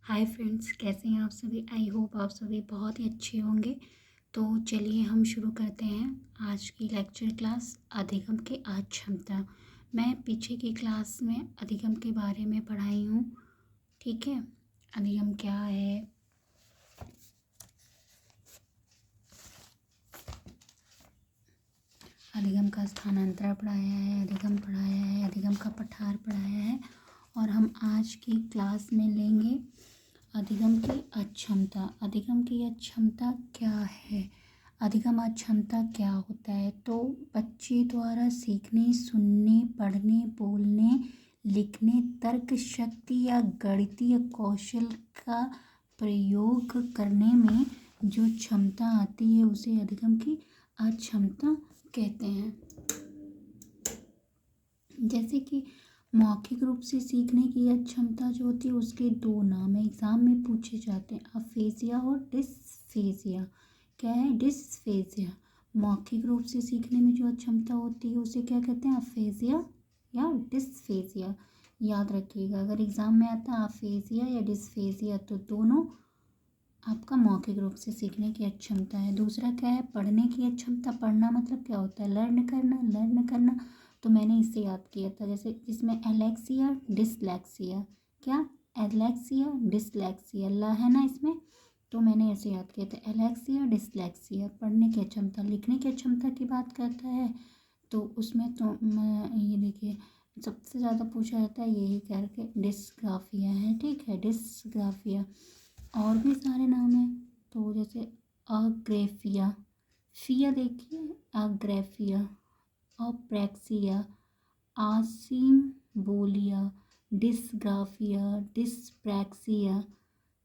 Hi friends, कैसे हैं आप सभी। आई होप आप सभी बहुत ही अच्छे होंगे। तो चलिए हम शुरू करते हैं आज की लेक्चर क्लास अधिगम के आज क्षमता। मैं पीछे की क्लास में अधिगम के बारे में पढ़ाई हूँ। ठीक है, अधिगम क्या है, अधिगम का स्थानांतरण पढ़ाया है, अधिगम पढ़ाया है, अधिगम का पठार पढ़ाया है। और हम आज की क्लास में लेंगे अधिगम की अक्षमता। अधिगम की अक्षमता क्या है, अधिगम अक्षमता क्या होता है। तो बच्चे द्वारा सीखने, सुनने, पढ़ने, बोलने, लिखने, तर्क शक्ति या गणितीय कौशल का प्रयोग करने में जो क्षमता आती है उसे अधिगम की अक्षमता कहते हैं। जैसे कि मौखिक रूप से सीखने की अक्षमता जो होती है उसके दो नाम है, एग्जाम में पूछे जाते हैं, अफेजिया और डिस्फेजिया। क्या है? डिस्फेजिया। मौखिक रूप से सीखने में जो अक्षमता होती है उसे क्या कहते हैं? अफेजिया या डिस्फेजिया। याद रखिएगा, अगर एग्जाम में आता है अफेजिया या डिस्फेजिया तो दोनों आपका मौखिक रूप से सीखने की अक्षमता है। दूसरा क्या है? पढ़ने की अक्षमता। पढ़ना मतलब क्या होता है? लर्न करना। तो मैंने इससे याद किया था, जैसे इसमें एलेक्सिया, डिसलेक्सिया। क्या? एलेक्सिया, डिसलेक्सिया ला है ना इसमें, तो मैंने ऐसे याद किया था, एलेक्सिया, डिसलेक्सिया। पढ़ने की क्षमता। लिखने की क्षमता की बात करता है तो उसमें तो ये देखिए सबसे ज़्यादा पूछा जाता है यही करके डिस्ग्राफिया है। ठीक है, डिस्ग्राफिया। और भी सारे नाम हैं, तो जैसे अग्रेफिया, फिया देखिए, अग्रेफिया, अप्रैक्सिया, आसिम बोलिया, डिस्ग्राफिया, डिस्प्रैक्सिया।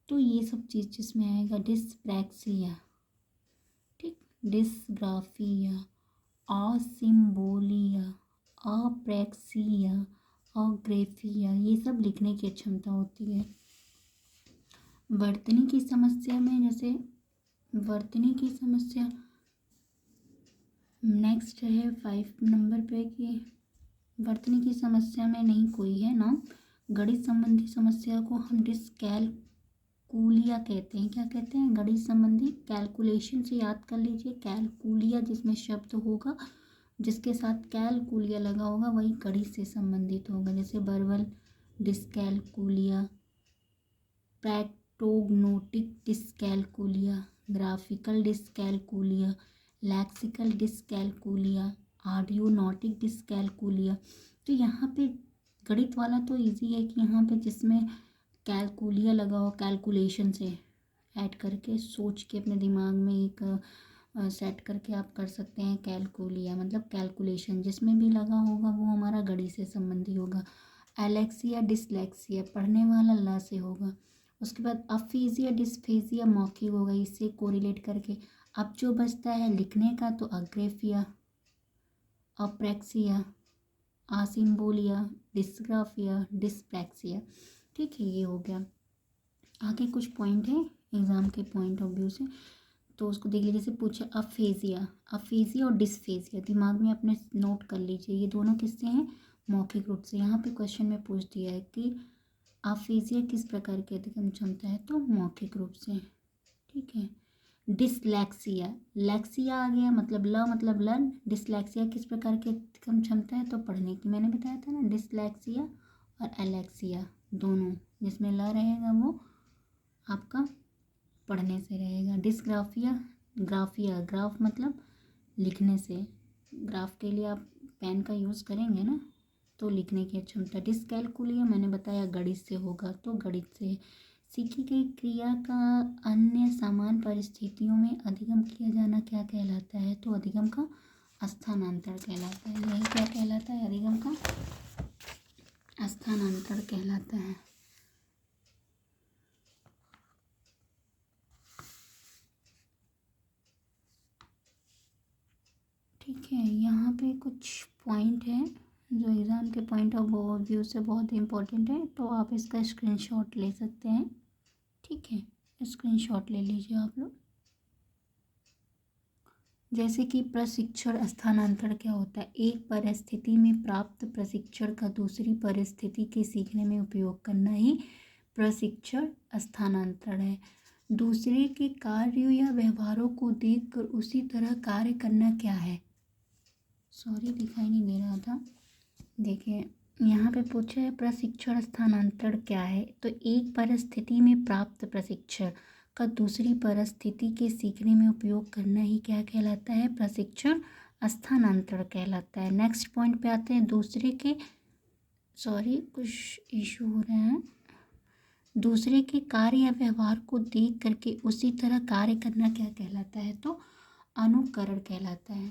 तो ये सब चीज़ जिसमें आएगा डिस्प्रैक्सिया। ठीक, डिस्ग्राफिया, आसिम्बोलिया, अप्रैक्सिया, अग्रेफिया, ये सब लिखने की क्षमता होती है। वर्तनी की समस्या में, जैसे वर्तनी की समस्या नेक्स्ट है 5 नंबर पे कि वर्तनी की समस्या में नहीं कोई है ना। गणित संबंधी समस्या को हम डिस्कैलकुलिया कहते हैं। क्या कहते हैं? गणित संबंधी। कैलकुलेशन से याद कर लीजिए, कैलकुलिया जिसमें शब्द होगा जिसके साथ कैलकुलिया लगा होगा वही गणित से संबंधित होगा। जैसे verbal dyscalculia, practognostic dyscalculia, graphical dyscalculia, lexical dyscalculia, ideognostic dyscalculia. तो यहाँ पे गणित वाला तो इजी है कि यहाँ पे जिसमें कैलकुलिया लगा हो, कैलकुलेशन से ऐड करके सोच के अपने दिमाग में एक सेट करके आप कर सकते हैं। कैलकुलिया मतलब कैलकुलेशन, जिसमें भी लगा होगा वो हमारा गणित से संबंधी होगा। एलेक्सिया, डिसलेक्सिया, पढ़ने वाला ला से होगा। उसके बाद अफीजिया, डिस्फेजिया मौखिक होगा, इससे कोरिलेट करके। अब जो बचता है लिखने का तो अग्रेफिया, अप्रैक्सिया, आसिम्बोलिया, डिस्ग्राफिया, डिस्प्रैक्सिया। ठीक है, ये हो गया। आगे कुछ पॉइंट है एग्जाम के पॉइंट ऑफ व्यू से, तो उसको देख लीजिए। जैसे पूछा अफेजिया, अफेजिया और डिस्फेजिया दिमाग में अपने नोट कर लीजिए, ये दोनों किससे हैं? मौखिक रूप से। यहाँ पे क्वेश्चन में पूछ दिया है कि अफेजिया किस प्रकार की अधिगम क्षमता है, तो मौखिक रूप से। ठीक है। डिसलेक्सिया, लेक्सिया आ गया मतलब ल मतलब लर्न। डिसलेक्सिया किस प्रकार की अधिगम क्षमता है, तो पढ़ने की। मैंने बताया था ना, डिसलेक्सिया और एलेक्सिया दोनों, जिसमें ल रहेगा वो आपका पढ़ने से रहेगा। डिस्ग्राफिया, ग्राफिया, ग्राफ मतलब लिखने से। ग्राफ के लिए आप पेन का यूज़ करेंगे ना, तो लिखने की क्षमता। डिस्कैलकुलिया मैंने बताया गणित से होगा, तो गणित से। सीखी गई क्रिया का अन्य समान परिस्थितियों में अधिगम किया जाना क्या कहलाता है, तो अधिगम का स्थानांतरण कहलाता है। यही क्या कहलाता है? अधिगम का स्थानांतरण कहलाता है। ठीक है, यहाँ पे कुछ पॉइंट है जो एग्ज़ाम के पॉइंट ऑफ व्यू से बहुत इम्पोर्टेंट है, तो आप इसका स्क्रीनशॉट ले सकते हैं। ठीक है, स्क्रीनशॉट ले लीजिए आप लोग। जैसे कि प्रशिक्षण स्थानांतरण क्या होता है? एक परिस्थिति में प्राप्त प्रशिक्षण का दूसरी परिस्थिति के सीखने में उपयोग करना ही प्रशिक्षण स्थानांतरण है। दूसरे के कार्यों या व्यवहारों को देखकर उसी तरह कार्य करना क्या है? सॉरी, दिखाई नहीं दे रहा था। देखिए यहाँ पे पूछा है प्रशिक्षण स्थानांतरण क्या है। तो एक परिस्थिति में प्राप्त प्रशिक्षण का दूसरी परिस्थिति के सीखने में उपयोग करना ही क्या कहलाता है? प्रशिक्षण स्थानांतरण कहलाता है। नेक्स्ट पॉइंट पे आते हैं। कुछ इशू हो रहे हैं। दूसरे के कार्य या व्यवहार को देख करके उसी तरह कार्य करना क्या कहलाता है? तो अनुकरण कहलाता है।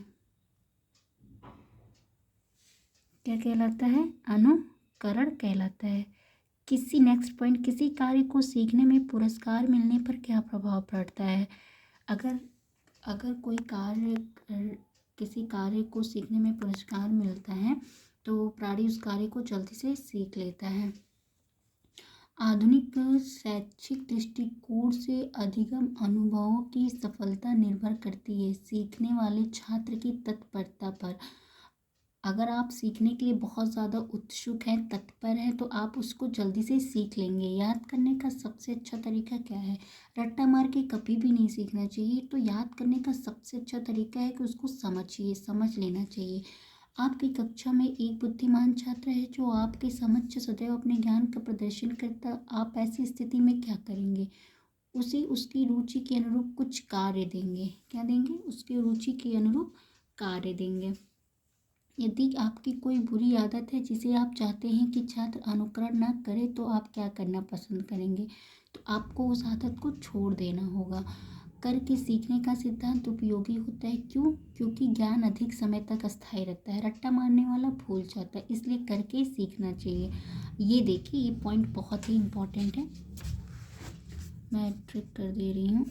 क्या कहलाता है? अनुकरण कहलाता है। नेक्स्ट पॉइंट, किसी कार्य को सीखने में पुरस्कार मिलने पर क्या प्रभाव पड़ता है? अगर कोई किसी कार्य को सीखने में पुरस्कार मिलता है तो प्राणी उस कार्य को जल्दी से सीख लेता है। आधुनिक शैक्षिक दृष्टिकोण से अधिगम अनुभवों की सफलता निर्भर करती है सीखने वाले छात्र की तत्परता पर। अगर आप सीखने के लिए बहुत ज़्यादा उत्सुक हैं, तत्पर हैं, तो आप उसको जल्दी से सीख लेंगे। याद करने का सबसे अच्छा तरीका क्या है? रट्टा मार के कभी भी नहीं सीखना चाहिए। तो याद करने का सबसे अच्छा तरीका है कि उसको समझ लेना चाहिए। आपकी कक्षा में एक बुद्धिमान छात्र है जो आपके समक्ष सदैव अपने ज्ञान का प्रदर्शन करता। आप ऐसी स्थिति में क्या करेंगे? उसे उसकी रुचि के अनुरूप कुछ कार्य देंगे। क्या देंगे? उसकी रुचि के अनुरूप कार्य देंगे। यदि आपकी कोई बुरी आदत है जिसे आप चाहते हैं कि छात्र अनुकरण न करे तो आप क्या करना पसंद करेंगे? तो आपको उस आदत को छोड़ देना होगा। करके सीखने का सिद्धांत उपयोगी होता है। क्यों? क्योंकि ज्ञान अधिक समय तक अस्थायी रहता है। रट्टा मारने वाला भूल जाता है, इसलिए करके सीखना चाहिए। ये देखिए, ये पॉइंट बहुत ही इम्पोर्टेंट है। मैं ट्रिक कर दे रही हूँ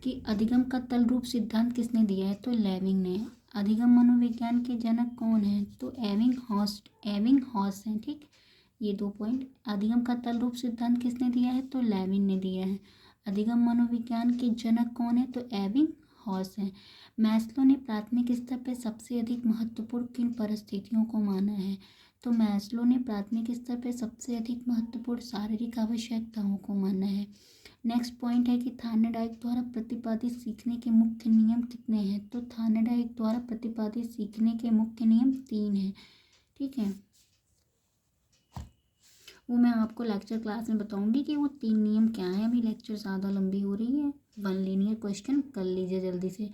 कि अधिगम का तल रूप सिद्धांत किसने दिया है? तो लेविंग ने। अधिगम मनोविज्ञान के जनक कौन है? तो एविंगहॉस हैं। ठीक, ये 2 पॉइंट। अधिगम का तल रूप सिद्धांत किसने दिया है? तो लेविन ने दिया है। अधिगम मनोविज्ञान के जनक कौन है? तो एविंगहॉस हैं। मैस्लो ने प्राथमिक स्तर पर सबसे अधिक महत्वपूर्ण किन परिस्थितियों को माना है? तो मैस्लो ने प्राथमिक स्तर पर सबसे अधिक महत्वपूर्ण शारीरिक आवश्यकताओं को माना है। नेक्स्ट पॉइंट है कि थार्नेडाइक द्वारा प्रतिपादित सीखने के मुख्य नियम कितने हैं? तो थार्नेडाइक द्वारा प्रतिपादित सीखने के मुख्य नियम 3 हैं। ठीक है, वो मैं आपको लेक्चर क्लास में बताऊंगी कि वो 3 नियम क्या हैं। अभी लेक्चर ज़्यादा लंबी हो रही है। 1 लीनियर क्वेश्चन कर लीजिए जल्दी से।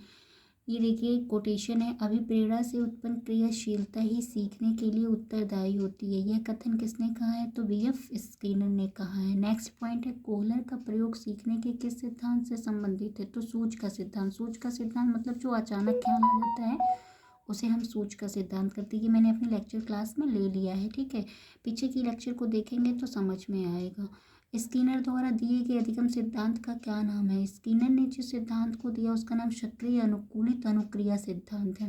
ये देखिए कोटेशन है, अभिप्रेरणा से उत्पन्न क्रियाशीलता ही सीखने के लिए उत्तरदायी होती है। यह कथन किसने कहा है? तो बीएफ स्किनर ने कहा है। नेक्स्ट पॉइंट है, कोहलर का प्रयोग सीखने के किस सिद्धांत से संबंधित है? तो सूझ का सिद्धांत। सूझ का सिद्धांत मतलब जो अचानक ख्याल आ जाता है उसे हम सूझ का सिद्धांत करते हैं। ये मैंने अपनी लेक्चर क्लास में ले लिया है। ठीक है, पीछे की लेक्चर को देखेंगे तो समझ में आएगा। स्किनर द्वारा दिए गए अधिगम सिद्धांत का क्या नाम है? स्किनर ने जिस सिद्धांत को दिया उसका नाम सक्रिय अनुकूलित अनुक्रिया सिद्धांत है।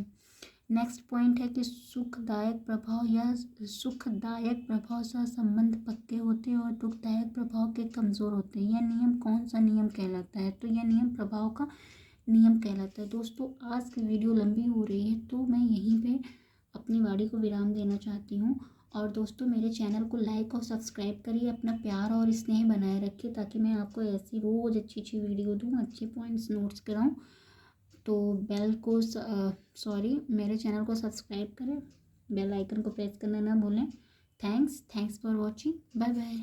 नेक्स्ट पॉइंट है कि सुखदायक प्रभाव सह संबंध पक्के होते हैं और दुखदायक प्रभाव के कमजोर होते हैं। यह नियम कौन सा नियम कहलाता है? तो यह नियम प्रभाव का नियम कहलाता है। दोस्तों, आज की वीडियो लंबी हो रही है तो मैं यहीं पे अपनी वाणी को विराम देना चाहती हूँ। और दोस्तों, मेरे चैनल को लाइक और सब्सक्राइब करिए। अपना प्यार और स्नेह बनाए रखिए ताकि मैं आपको ऐसी रोज़ अच्छी अच्छी वीडियो दूँ, अच्छे पॉइंट्स नोट्स कराऊँ। तो मेरे चैनल को सब्सक्राइब करें, बेल आइकन को प्रेस करना ना भूलें। Thanks for watching. Bye bye.